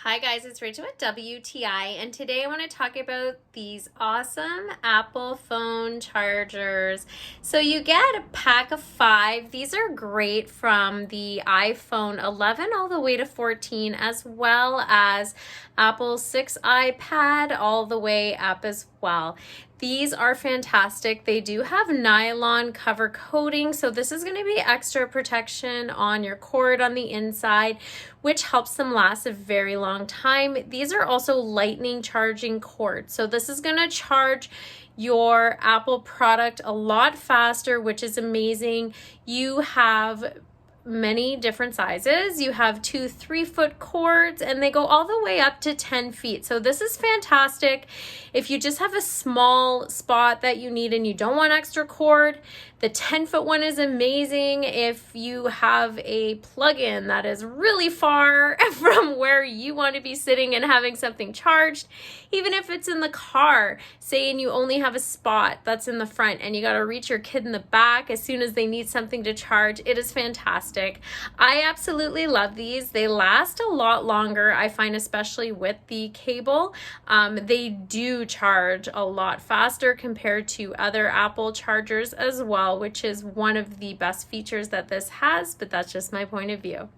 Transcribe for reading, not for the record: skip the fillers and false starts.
Hi guys, it's Rachel with WTI, and today I want to talk about these awesome Apple phone chargers. So you get a pack of 5. These are great from the iPhone 11 all the way to 14, as well as Apple 6 iPad all the way up as well. These are fantastic. They do have nylon cover coating, so this is going to be extra protection on your cord on the inside, which helps them last a very long time. These are also lightning charging cords, so this is going to charge your Apple product a lot faster, which is amazing. You have many different sizes. You have 2 3-foot cords, and they go all the way up to 10 feet. So this is fantastic if you just have a small spot that you need and you don't want extra cord. The 10-foot one is amazing if you have a plug-in that is really far from where you want to be sitting and having something charged. Even if it's in the car, saying you only have a spot that's in the front and you got to reach your kid in the back as soon as they need something to charge, it is fantastic. I absolutely love these. They last a lot longer, I find, especially with the cable. They do charge a lot faster compared to other Apple chargers as well, which is one of the best features that this has, but that's just my point of view.